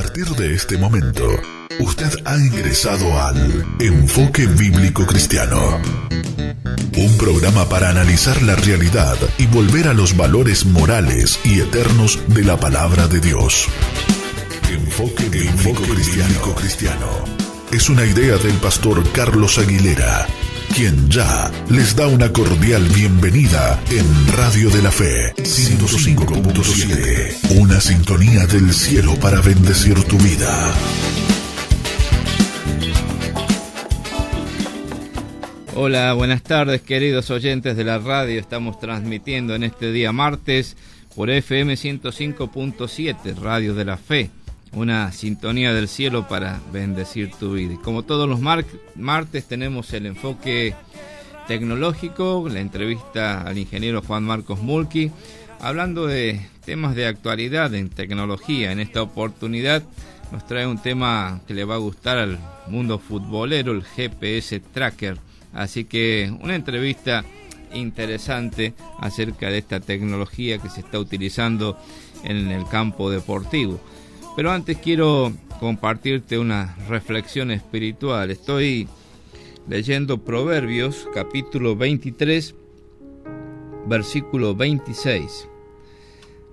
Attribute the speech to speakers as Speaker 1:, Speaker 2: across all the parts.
Speaker 1: partir de este momento, usted ha ingresado al Enfoque Bíblico Cristiano. Un programa para analizar la realidad y volver a los valores morales y eternos de la palabra de Dios. Enfoque Bíblico Cristiano. Es una idea del pastor Carlos Aguilera, quien ya les da una cordial bienvenida en Radio de la Fe 105.7, una sintonía del cielo para bendecir tu vida.
Speaker 2: Hola, buenas tardes queridos oyentes de la radio. Estamos transmitiendo en este día martes por FM 105.7, Radio de la Fe, una sintonía del cielo para bendecir tu vida. Y como todos los martes tenemos el enfoque tecnológico, la entrevista al ingeniero Juan Marcos Mulqui, hablando de temas de actualidad en tecnología. En esta oportunidad nos trae un tema que le va a gustar al mundo futbolero, el GPS Tracker. Así que una entrevista interesante acerca de esta tecnología que se está utilizando en el campo deportivo. Pero antes quiero compartirte una reflexión espiritual. Estoy leyendo Proverbios, capítulo 23, versículo 26.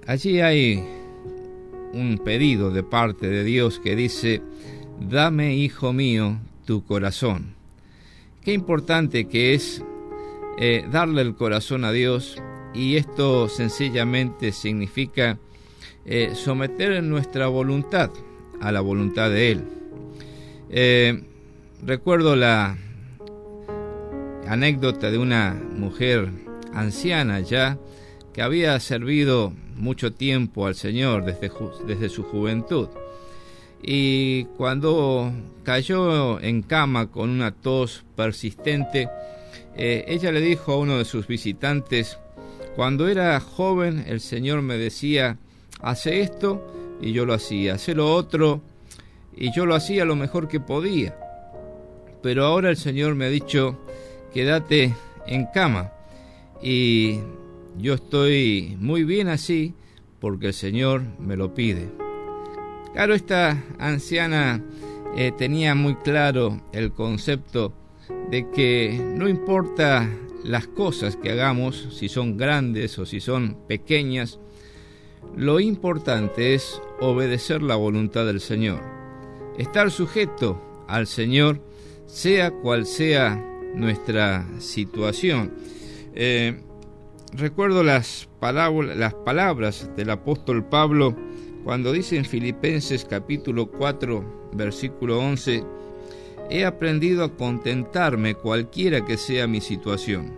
Speaker 2: Allí hay un pedido de parte de Dios que dice: dame, hijo mío, tu corazón. Qué importante que es darle el corazón a Dios, y esto sencillamente significa someter nuestra voluntad a la voluntad de Él. Recuerdo la anécdota de una mujer anciana ya que había servido mucho tiempo al Señor desde su juventud, y cuando cayó en cama con una tos persistente, ella le dijo a uno de sus visitantes: cuando era joven el Señor me decía, hace esto, y yo lo hacía, hace lo otro, y yo lo hacía lo mejor que podía, pero ahora el Señor me ha dicho, quédate en cama, y yo estoy muy bien así porque el Señor me lo pide. Claro, esta anciana tenía muy claro el concepto de que no importa las cosas que hagamos, si son grandes o si son pequeñas, lo importante es obedecer la voluntad del Señor, estar sujeto al Señor, sea cual sea nuestra situación. Recuerdo las palabras del apóstol Pablo cuando dice en Filipenses capítulo 4, versículo 11, he aprendido a contentarme cualquiera que sea mi situación.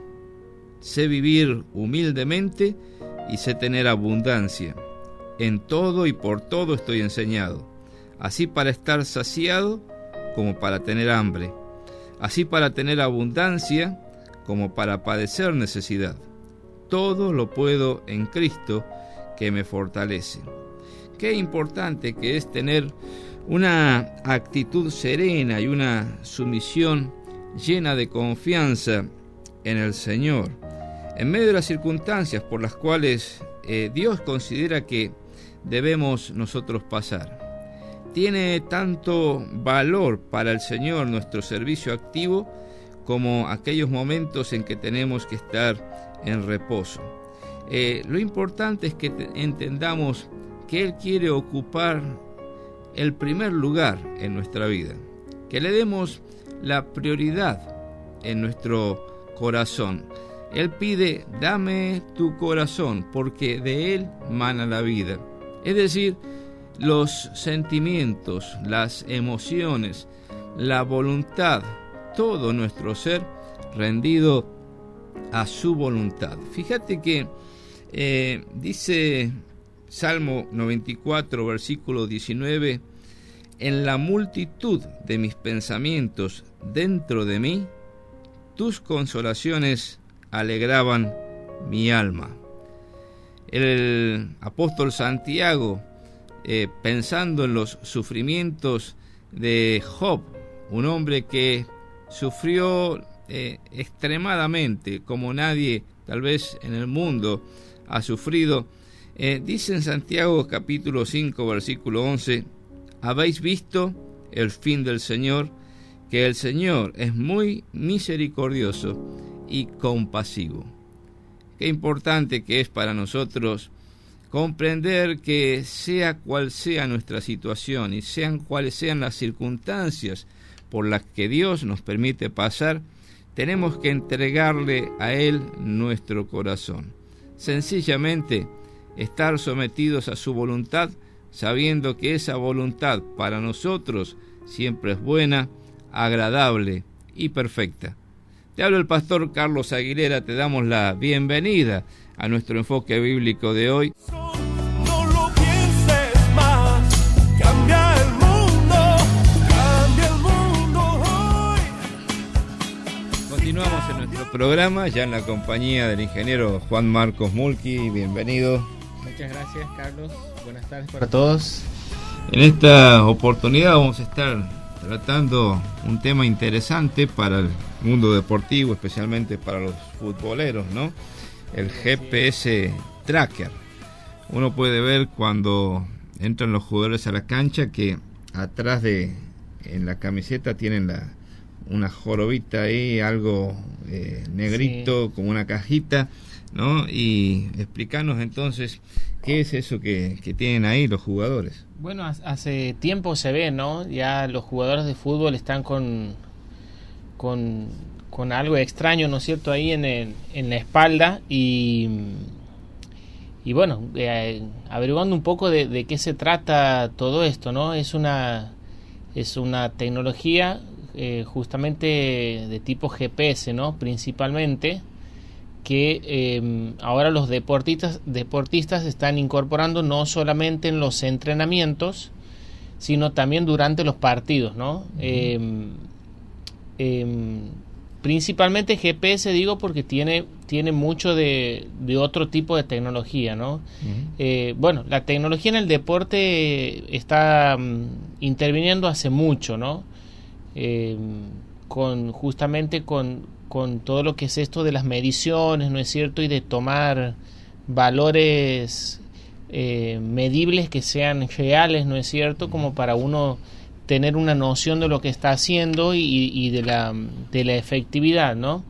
Speaker 2: Sé vivir humildemente y sé tener abundancia. En todo y por todo estoy enseñado, así para estar saciado como para tener hambre, así para tener abundancia como para padecer necesidad. Todo lo puedo en Cristo que me fortalece. Qué importante que es tener una actitud serena y una sumisión llena de confianza en el Señor, en medio de las circunstancias por las cuales Dios considera que debemos nosotros pasar. Tiene tanto valor para el Señor nuestro servicio activo como aquellos momentos en que tenemos que estar en reposo. Lo importante es que entendamos que Él quiere ocupar el primer lugar en nuestra vida, que le demos la prioridad en nuestro corazón. Él pide, dame tu corazón, porque de él mana la vida. Es decir, los sentimientos, las emociones, la voluntad, todo nuestro ser rendido a su voluntad. Fíjate que dice Salmo 94, versículo 19, en la multitud de mis pensamientos dentro de mí, tus consolaciones alegraban mi alma. El apóstol Santiago, pensando en los sufrimientos de Job, un hombre que sufrió extremadamente, como nadie tal vez en el mundo ha sufrido, dice en Santiago capítulo 5, versículo 11, habéis visto el fin del Señor, que el Señor es muy misericordioso y compasivo. Qué importante que es para nosotros comprender que sea cual sea nuestra situación y sean cuales sean las circunstancias por las que Dios nos permite pasar, tenemos que entregarle a Él nuestro corazón. Sencillamente, estar sometidos a su voluntad, sabiendo que esa voluntad para nosotros siempre es buena, agradable y perfecta. Te habla el pastor Carlos Aguilera, te damos la bienvenida a nuestro enfoque bíblico de hoy.
Speaker 3: No lo pienses más, cambia el mundo hoy.
Speaker 2: Continuamos en nuestro programa, ya en la compañía del ingeniero Juan Marcos Mulqui. Bienvenido.
Speaker 4: Muchas gracias, Carlos. Buenas tardes para todos.
Speaker 2: En esta oportunidad vamos a estar tratando un tema interesante para el mundo deportivo, especialmente para los futboleros, ¿no? El GPS Tracker. Uno puede ver cuando entran los jugadores a la cancha que atrás en la camiseta tienen una jorobita ahí, algo negrito, sí, como una cajita, ¿no? Y explícanos entonces qué es eso que tienen ahí los jugadores.
Speaker 4: Bueno, hace tiempo se ve, ¿no? Ya los jugadores de fútbol están con algo extraño, ¿no es cierto?, ahí en la espalda y bueno, averiguando un poco de qué se trata todo esto, ¿no? Es una tecnología justamente de tipo GPS, ¿no? Principalmente, que ahora los deportistas están incorporando no solamente en los entrenamientos, sino también durante los partidos, ¿no? Principalmente GPS, digo, porque tiene mucho de otro tipo de tecnología, ¿no? Bueno, la tecnología en el deporte está interviniendo hace mucho, ¿no? Justamente con todo lo que es esto de las mediciones, ¿no es cierto?, y de tomar valores medibles que sean reales, ¿no es cierto?, como para uno tener una noción de lo que está haciendo y de la efectividad, ¿no?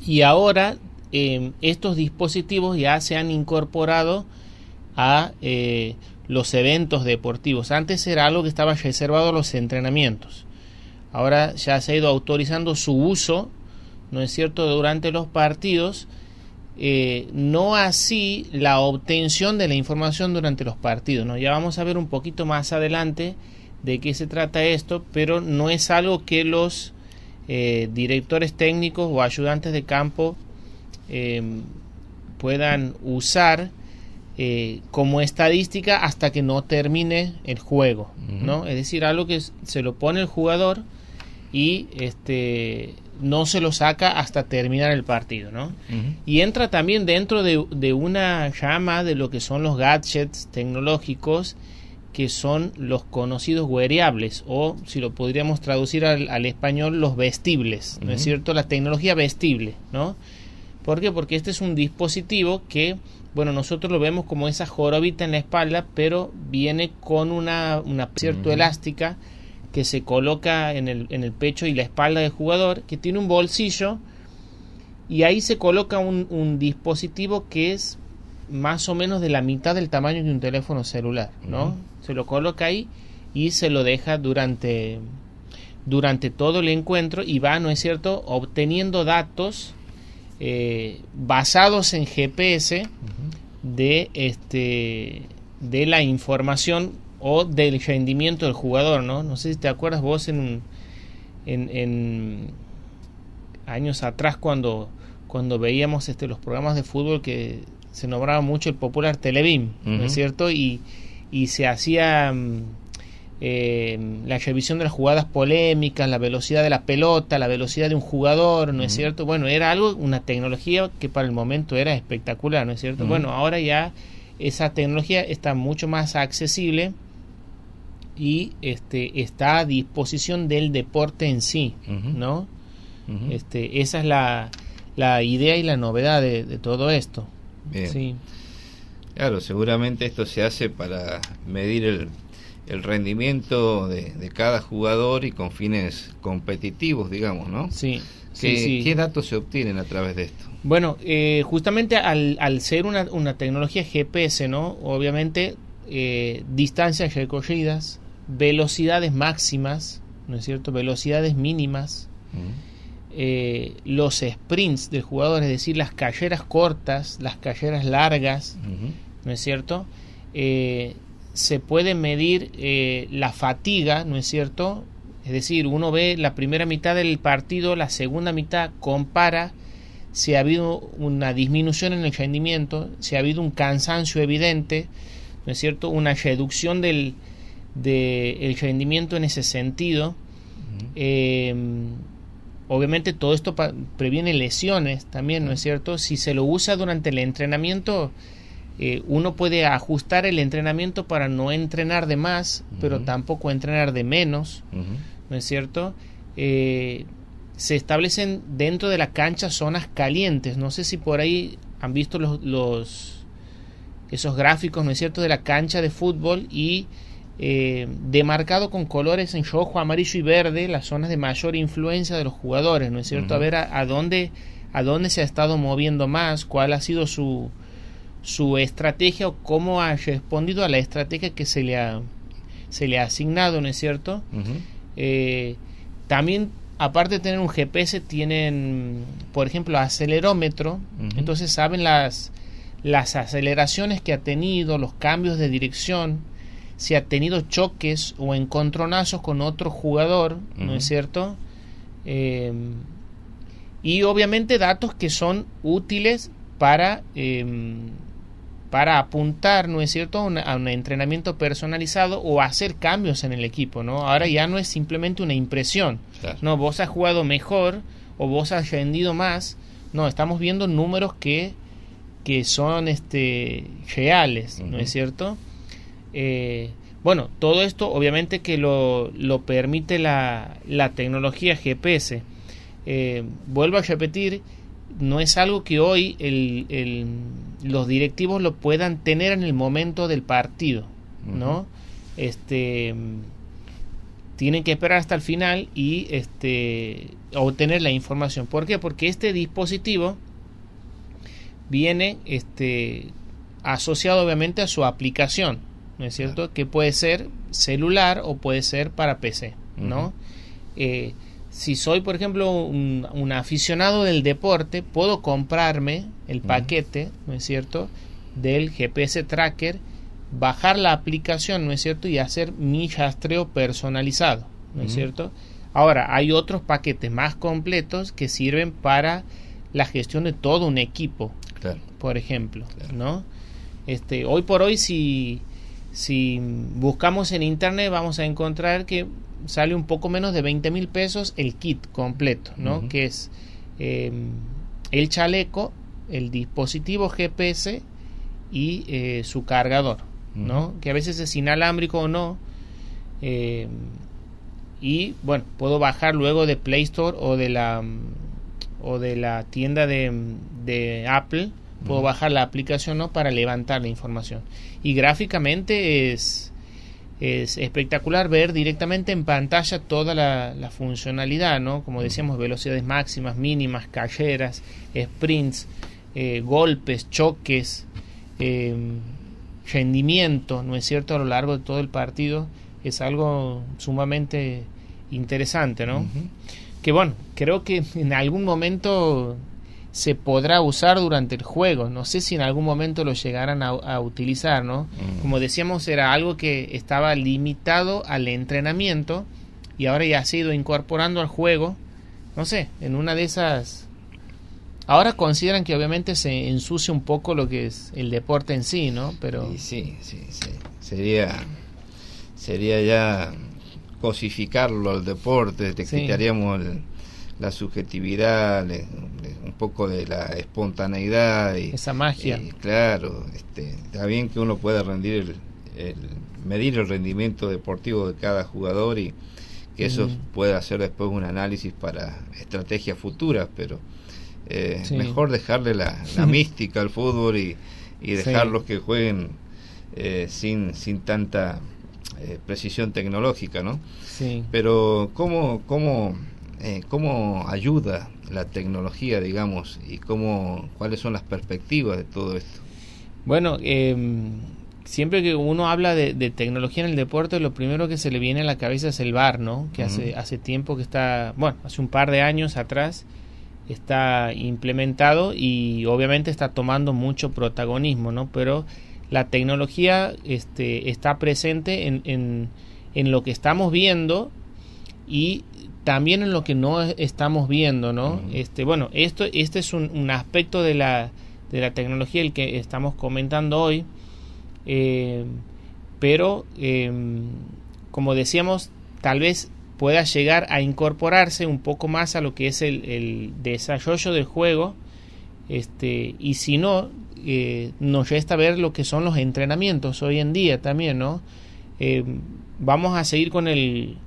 Speaker 4: Y ahora estos dispositivos ya se han incorporado a los eventos deportivos. Antes era algo que estaba reservado a los entrenamientos. Ahora ya se ha ido autorizando su uso, ¿no es cierto?, durante los partidos, no así la obtención de la información durante los partidos, ¿no? Ya vamos a ver un poquito más adelante de qué se trata esto, pero no es algo que los directores técnicos o ayudantes de campo puedan usar como estadística hasta que no termine el juego, ¿no? Es decir, algo que se lo pone el jugador y no se lo saca hasta terminar el partido, ¿no? Y entra también dentro de una rama de lo que son los gadgets tecnológicos, que son los conocidos wearables, o si lo podríamos traducir al español, los vestibles, ¿no es cierto? La tecnología vestible, ¿no? ¿Por qué? Porque este es un dispositivo que, bueno, nosotros lo vemos como esa jorobita en la espalda, pero viene con una cierto elástica que se coloca en el pecho y la espalda del jugador, que tiene un bolsillo, y ahí se coloca un dispositivo que es más o menos de la mitad del tamaño de un teléfono celular, ¿no? Se lo coloca ahí y se lo deja durante todo el encuentro, y va, ¿no es cierto?, obteniendo datos basados en GPS de la información o del rendimiento del jugador, ¿no? No sé si te acuerdas vos en años atrás cuando veíamos los programas de fútbol, que se nombraba mucho el popular Televín, ¿no es cierto? Y se hacía la revisión de las jugadas polémicas, la velocidad de la pelota, la velocidad de un jugador, ¿no es cierto? Bueno, era una tecnología que para el momento era espectacular, ¿no es cierto? Bueno, ahora ya esa tecnología está mucho más accesible y está a disposición del deporte en sí, ¿no? Esa es la idea y la novedad de todo esto.
Speaker 2: Bien.
Speaker 4: Sí.
Speaker 2: Claro, seguramente esto se hace para medir el rendimiento de cada jugador y con fines competitivos, digamos, ¿no?
Speaker 4: Sí.
Speaker 2: ¿Qué datos se obtienen a través de esto?
Speaker 4: Bueno, justamente al ser una tecnología GPS, ¿no? Obviamente, distancias recorridas, velocidades máximas, ¿no es cierto? Velocidades mínimas, los sprints del jugador, es decir, las carreras cortas, las carreras largas, ¿no es cierto? Se puede medir la fatiga, ¿no es cierto? Es decir, uno ve la primera mitad del partido, la segunda mitad, compara si ha habido una disminución en el rendimiento, si ha habido un cansancio evidente, ¿no es cierto? Una reducción del rendimiento en ese sentido. Obviamente todo esto previene lesiones también, ¿no es cierto? Si se lo usa durante el entrenamiento, uno puede ajustar el entrenamiento para no entrenar de más, pero tampoco entrenar de menos, ¿no es cierto? Se establecen dentro de la cancha zonas calientes. No sé si por ahí han visto esos gráficos, ¿no es cierto?, de la cancha de fútbol, y demarcado con colores en rojo, amarillo y verde las zonas de mayor influencia de los jugadores, ¿no es cierto? A ver a dónde se ha estado moviendo más, cuál ha sido su estrategia o cómo ha respondido a la estrategia que se le ha asignado, ¿no es cierto? También, aparte de tener un GPS, tienen, por ejemplo, acelerómetro. Entonces saben las aceleraciones que ha tenido, los cambios de dirección, si ha tenido choques o encontronazos con otro jugador, ¿no es cierto? Y obviamente datos que son útiles para apuntar, ¿no es cierto?, a un entrenamiento personalizado o hacer cambios en el equipo, ¿no? Ahora ya no es simplemente una impresión,
Speaker 2: claro.
Speaker 4: No, vos has jugado mejor o vos has rendido más. No, estamos viendo números que son reales, ¿no es cierto? Bueno, todo esto obviamente que lo permite la tecnología GPS. Vuelvo a repetir, no es algo que hoy los directivos lo puedan tener en el momento del partido, ¿no? Tienen que esperar hasta el final y obtener la información. ¿Por qué? Porque este dispositivo viene asociado obviamente a su aplicación, ¿no es cierto? Claro. Que puede ser celular o puede ser para PC, ¿no? Si soy, por ejemplo, un aficionado del deporte, puedo comprarme el paquete, ¿no es cierto?, del GPS Tracker, bajar la aplicación, ¿no es cierto?, y hacer mi rastreo personalizado, ¿no es cierto? Ahora, hay otros paquetes más completos que sirven para la gestión de todo un equipo, claro, por ejemplo, claro, ¿no? Hoy por hoy, si buscamos en internet, vamos a encontrar que sale un poco menos de 20,000 pesos el kit completo, ¿no? Que es el chaleco, el dispositivo GPS y su cargador, ¿no? Que a veces es inalámbrico o no. Y bueno, puedo bajar luego de Play Store o de la tienda de Apple, puedo bajar la aplicación, ¿no?, para levantar la información. Y gráficamente es espectacular ver directamente en pantalla toda la funcionalidad, ¿no? Como decíamos, velocidades máximas, mínimas, carreras, sprints, golpes, choques, rendimiento, ¿no es cierto?, a lo largo de todo el partido. Es algo sumamente interesante, ¿no? Que bueno, creo que en algún momento se podrá usar durante el juego. No sé si en algún momento lo llegarán a utilizar, ¿no? Como decíamos, era algo que estaba limitado al entrenamiento y ahora ya se ha ido incorporando al juego. No sé, en una de esas... Ahora consideran que obviamente se ensucia un poco lo que es el deporte en sí, ¿no? Pero...
Speaker 2: Sí. Sería ya cosificarlo al deporte, te quitaríamos la subjetividad, un poco de la espontaneidad y
Speaker 4: esa magia.
Speaker 2: Claro, está bien que uno pueda medir el rendimiento deportivo de cada jugador y que eso pueda hacer después un análisis para estrategias futuras, pero mejor dejarle la mística al fútbol y dejarlos que jueguen sin tanta precisión tecnológica, ¿no?
Speaker 4: Sí.
Speaker 2: Pero ¿cómo ayuda la tecnología, digamos, y cuáles son las perspectivas de todo esto?
Speaker 4: Bueno, siempre que uno habla de tecnología en el deporte, lo primero que se le viene a la cabeza es el VAR, ¿no? Que hace tiempo que está, bueno, hace un par de años atrás está implementado y obviamente está tomando mucho protagonismo, ¿no? Pero la tecnología está presente en lo que estamos viendo y también en lo que no estamos viendo, ¿no? Bueno, este es un aspecto de la tecnología el que estamos comentando hoy, pero como decíamos, tal vez pueda llegar a incorporarse un poco más a lo que es el desarrollo del juego, y si no, nos resta ver lo que son los entrenamientos hoy en día también, ¿no? Vamos a seguir con el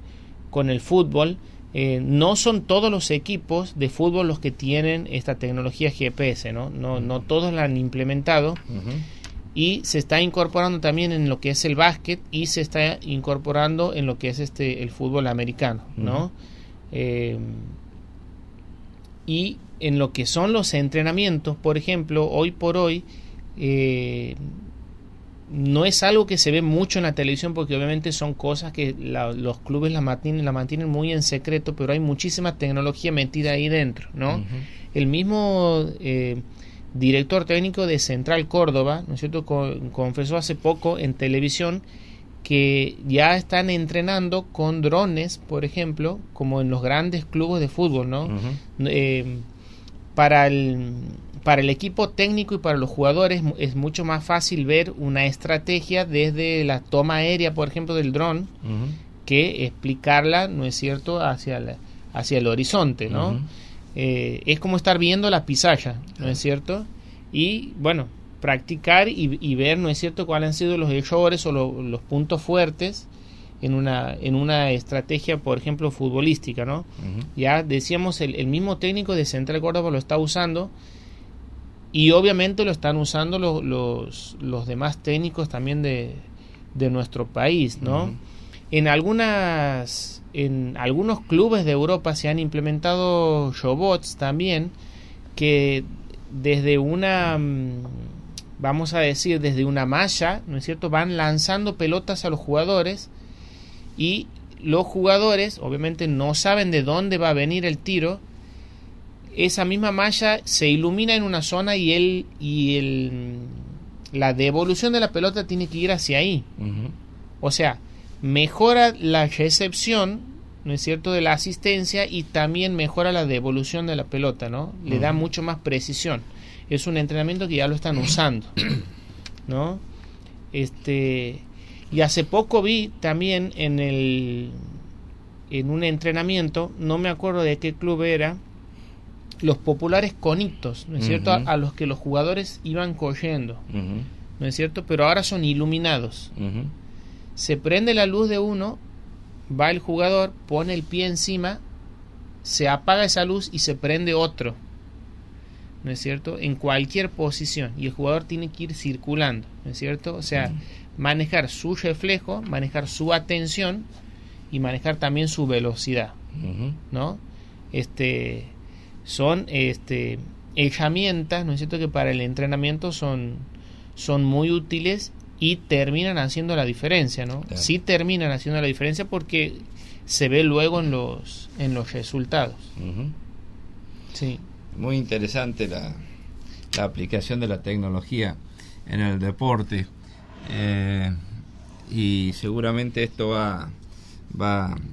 Speaker 4: fútbol. No son todos los equipos de fútbol los que tienen esta tecnología GPS, ¿no? No todos la han implementado. Y se está incorporando también en lo que es el básquet y se está incorporando en lo que es el fútbol americano, ¿no? Y en lo que son los entrenamientos, por ejemplo, hoy por hoy no es algo que se ve mucho en la televisión porque obviamente son cosas que los clubes la mantienen muy en secreto, pero hay muchísima tecnología metida ahí dentro, ¿no? El mismo director técnico de Central Córdoba, ¿no es cierto?, confesó hace poco en televisión que ya están entrenando con drones, por ejemplo, como en los grandes clubes de fútbol, ¿no? Para el equipo técnico y para los jugadores es mucho más fácil ver una estrategia desde la toma aérea, por ejemplo, del dron, que explicarla, ¿no es cierto?, hacia el horizonte, ¿no? Es como estar viendo la pizarra, ¿no es cierto? Y bueno, practicar y ver, ¿no es cierto?, cuáles han sido los errores o los puntos fuertes en una estrategia, por ejemplo, futbolística, ¿no? Ya decíamos, el mismo técnico de Central Córdoba lo está usando y obviamente lo están usando los demás técnicos también de nuestro país, ¿no? En algunos clubes de Europa se han implementado robots también que desde vamos a decir, desde una malla, ¿no es cierto?, van lanzando pelotas a los jugadores y los jugadores obviamente no saben de dónde va a venir el tiro. Esa misma malla se ilumina en una zona y la devolución de la pelota tiene que ir hacia ahí. O sea, mejora la recepción, ¿no es cierto?, de la asistencia y también mejora la devolución de la pelota, ¿no? Le da mucho más precisión. Es un entrenamiento que ya lo están usando, ¿no? Y hace poco vi también en un entrenamiento, no me acuerdo de qué club era, los populares conitos, ¿no es cierto?, a los que los jugadores iban corriendo, ¿no es cierto?, pero ahora son iluminados. Se prende la luz de uno, va el jugador, pone el pie encima, se apaga esa luz y se prende otro, ¿no es cierto?, en cualquier posición, y el jugador tiene que ir circulando, ¿no es cierto? O sea, manejar su reflejo, manejar su atención y manejar también su velocidad, ¿no? Son herramientas, ¿no es cierto?, que para el entrenamiento son muy útiles y terminan haciendo la diferencia, ¿no?
Speaker 2: Claro.
Speaker 4: Sí terminan haciendo la diferencia porque se ve luego en los resultados. Sí.
Speaker 2: Muy interesante la aplicación de la tecnología en el deporte, y seguramente esto va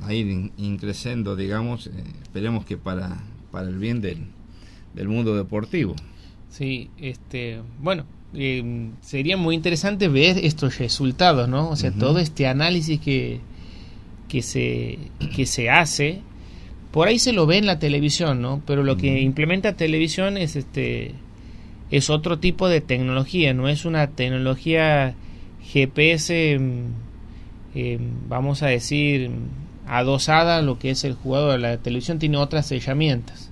Speaker 2: a ir increciendo, digamos, esperemos que para el bien del mundo deportivo.
Speaker 4: Sí, bueno, sería muy interesante ver estos resultados, ¿no? O sea, todo este análisis que se hace, por ahí se lo ve en la televisión, ¿no? Pero lo que implementa televisión es otro tipo de tecnología, no es una tecnología GPS, vamos a decir, adosada a lo que es el jugador. La televisión tiene otras herramientas.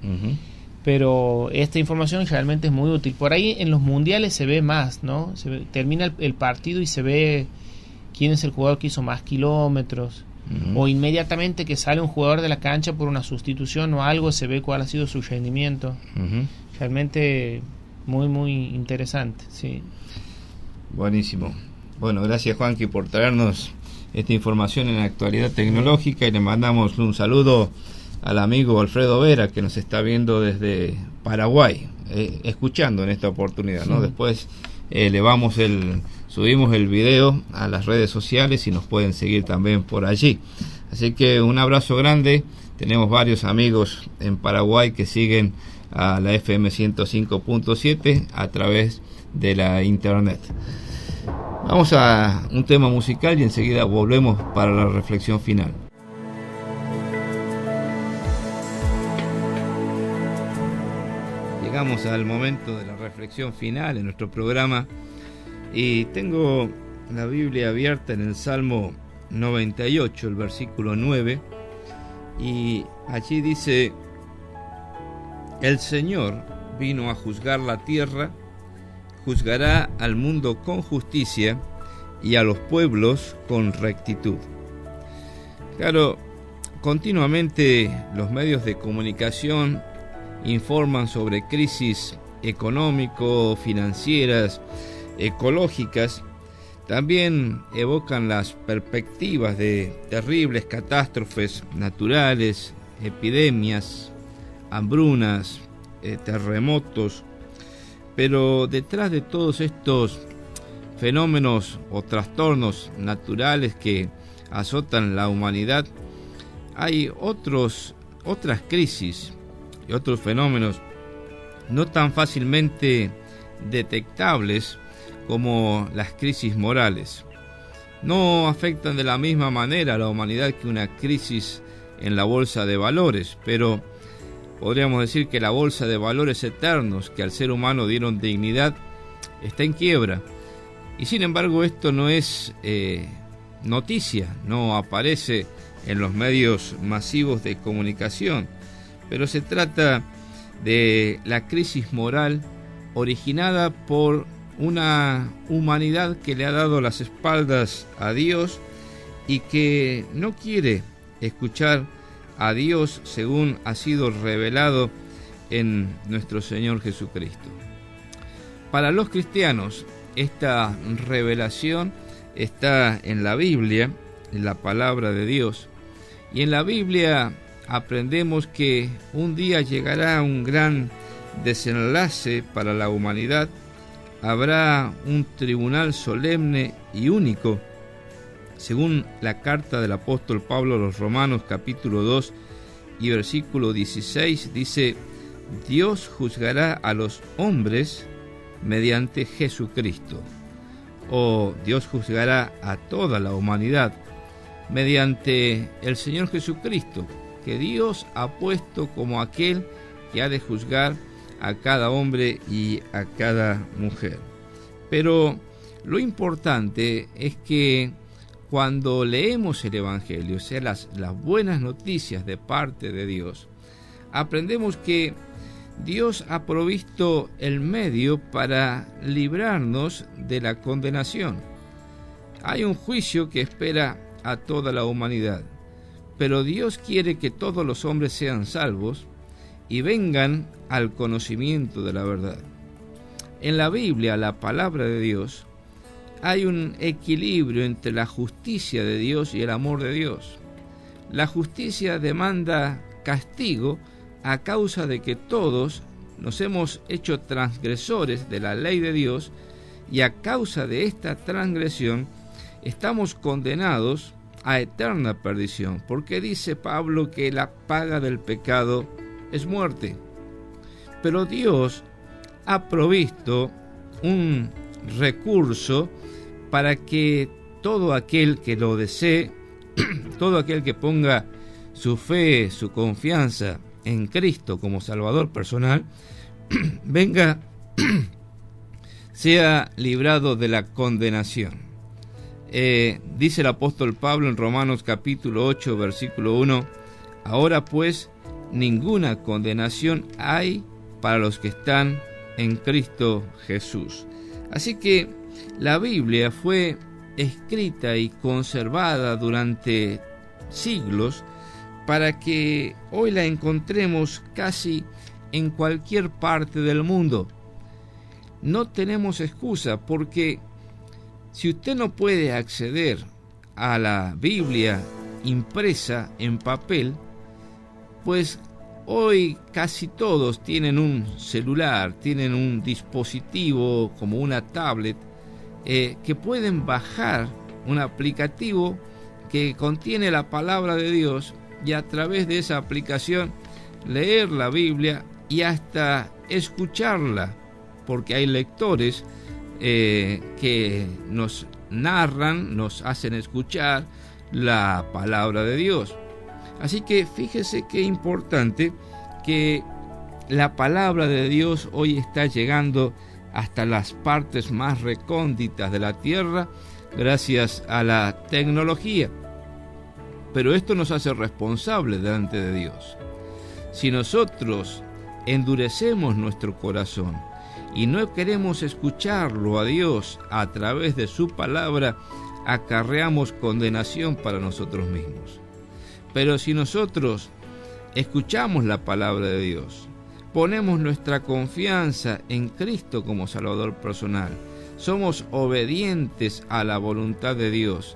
Speaker 4: Pero esta información realmente es muy útil. Por ahí en los mundiales se ve más, ¿no? Termina el partido y se ve quién es el jugador que hizo más kilómetros, o inmediatamente que sale un jugador de la cancha por una sustitución o algo, se ve cuál ha sido su rendimiento. Realmente muy, muy interesante, sí.
Speaker 2: Buenísimo. Bueno, gracias Juanqui por traernos esta información en la actualidad tecnológica, y le mandamos un saludo al amigo Alfredo Vera, que nos está viendo desde Paraguay, escuchando en esta oportunidad, ¿no? Después subimos el video a las redes sociales y nos pueden seguir también por allí. Así que un abrazo grande. Tenemos varios amigos en Paraguay que siguen a la FM 105.7 a través de la internet. Vamos a un tema musical y enseguida volvemos para la reflexión final. Llegamos al momento de la reflexión final en nuestro programa, y tengo la Biblia abierta en el Salmo 98, el versículo 9, y allí dice: el Señor vino a juzgar la tierra, juzgará al mundo con justicia y a los pueblos con rectitud. Claro, continuamente los medios de comunicación informan sobre crisis económico, financieras, ecológicas. También evocan las perspectivas de terribles catástrofes naturales, epidemias, hambrunas, terremotos. Pero detrás de todos estos fenómenos o trastornos naturales que azotan la humanidad, hay otras crisis y otros fenómenos no tan fácilmente detectables como las crisis morales. No afectan de la misma manera a la humanidad que una crisis en la bolsa de valores, pero podríamos decir que la bolsa de valores eternos que al ser humano dieron dignidad está en quiebra. Y sin embargo esto no es noticia, no aparece en los medios masivos de comunicación, pero se trata de la crisis moral originada por una humanidad que le ha dado las espaldas a Dios y que no quiere escuchar a Dios según ha sido revelado en nuestro Señor Jesucristo. Para los cristianos, esta revelación está en la Biblia, en la palabra de Dios, y en la Biblia aprendemos que un día llegará un gran desenlace para la humanidad. Habrá un tribunal solemne y único. Según la carta del apóstol Pablo a los Romanos capítulo 2 y versículo 16, dice: Dios juzgará a los hombres mediante Jesucristo. O Dios juzgará a toda la humanidad mediante el Señor Jesucristo, que Dios ha puesto como aquel que ha de juzgar a cada hombre y a cada mujer. Pero lo importante es que cuando leemos el Evangelio, o sea, las buenas noticias de parte de Dios, aprendemos que Dios ha provisto el medio para librarnos de la condenación. Hay un juicio que espera a toda la humanidad, pero Dios quiere que todos los hombres sean salvos y vengan al conocimiento de la verdad. En la Biblia, la palabra de Dios, hay un equilibrio entre la justicia de Dios y el amor de Dios. La justicia demanda castigo a causa de que todos nos hemos hecho transgresores de la ley de Dios, y a causa de esta transgresión estamos condenados a eterna perdición, porque dice Pablo que la paga del pecado es muerte. Pero Dios ha provisto un recurso para que todo aquel que lo desee, todo aquel que ponga su fe, su confianza en Cristo como Salvador personal, venga, sea librado de la condenación. Dice el apóstol Pablo en Romanos capítulo 8, versículo 1: Ahora pues, ninguna condenación hay para los que están en Cristo Jesús. Así que la Biblia fue escrita y conservada durante siglos para que hoy la encontremos casi en cualquier parte del mundo. No tenemos excusa, porque si usted no puede acceder a la Biblia impresa en papel, pues hoy casi todos tienen un celular, tienen un dispositivo como una tablet, que pueden bajar un aplicativo que contiene la palabra de Dios, y a través de esa aplicación leer la Biblia y hasta escucharla, porque hay lectores que nos narran, nos hacen escuchar la palabra de Dios. Así que fíjese qué importante que la palabra de Dios hoy está llegando hasta las partes más recónditas de la tierra gracias a la tecnología. Pero esto nos hace responsables delante de Dios. Si nosotros endurecemos nuestro corazón y no queremos escucharlo a Dios a través de su palabra, acarreamos condenación para nosotros mismos. Pero si nosotros escuchamos la palabra de Dios, ponemos nuestra confianza en Cristo como Salvador personal, somos obedientes a la voluntad de Dios,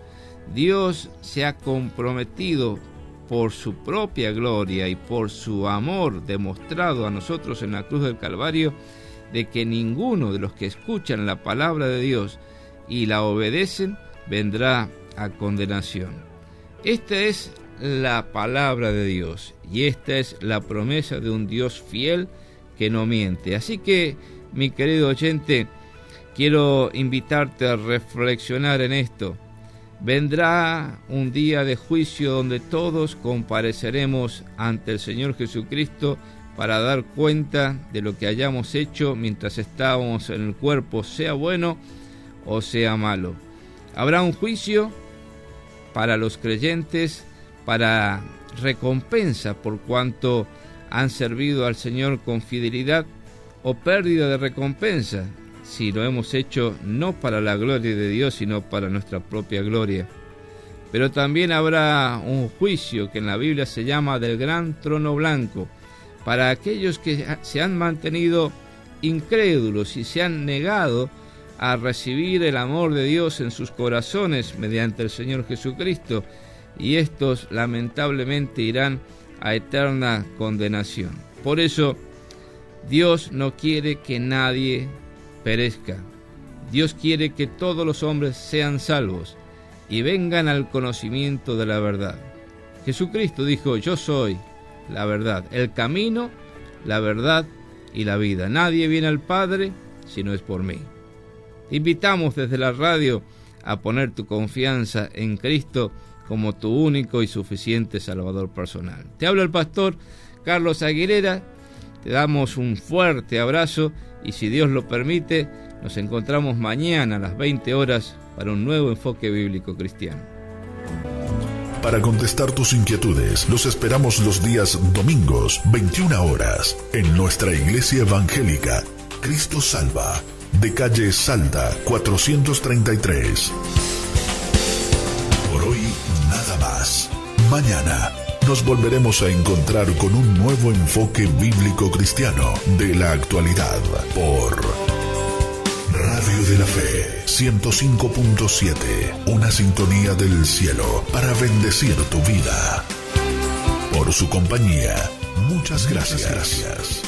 Speaker 2: Dios se ha comprometido por su propia gloria y por su amor demostrado a nosotros en la cruz del Calvario, de que ninguno de los que escuchan la palabra de Dios y la obedecen vendrá a condenación. Esta es la palabra de Dios y esta es la promesa de un Dios fiel que no miente. Así que, mi querido oyente, quiero invitarte a reflexionar en esto. Vendrá un día de juicio donde todos compareceremos ante el Señor Jesucristo para dar cuenta de lo que hayamos hecho mientras estábamos en el cuerpo, sea bueno o sea malo. Habrá un juicio para los creyentes, para recompensa por cuanto han servido al Señor con fidelidad, o pérdida de recompensa si lo hemos hecho no para la gloria de Dios, sino para nuestra propia gloria. Pero también habrá un juicio que en la Biblia se llama del gran trono blanco, para aquellos que se han mantenido incrédulos y se han negado a recibir el amor de Dios en sus corazones mediante el Señor Jesucristo, y estos lamentablemente irán a eterna condenación. Por eso, Dios no quiere que nadie perezca. Dios quiere que todos los hombres sean salvos y vengan al conocimiento de la verdad. Jesucristo dijo: yo soy la verdad, el camino, la verdad y la vida. Nadie viene al Padre si no es por mí. Te invitamos desde la radio a poner tu confianza en Cristo como tu único y suficiente Salvador personal. Te habla el pastor Carlos Aguilera. Te damos un fuerte abrazo y, si Dios lo permite, nos encontramos mañana a las 20 horas para un nuevo enfoque bíblico cristiano.
Speaker 1: Para contestar tus inquietudes, los esperamos los días domingos, 21 horas, en nuestra iglesia evangélica Cristo Salva, de calle Salta 433. Por hoy, nada más. Mañana nos volveremos a encontrar con un nuevo enfoque bíblico cristiano de la actualidad por Radio de la Fe 105.7, una sintonía del cielo para bendecir tu vida. Por su compañía, muchas gracias.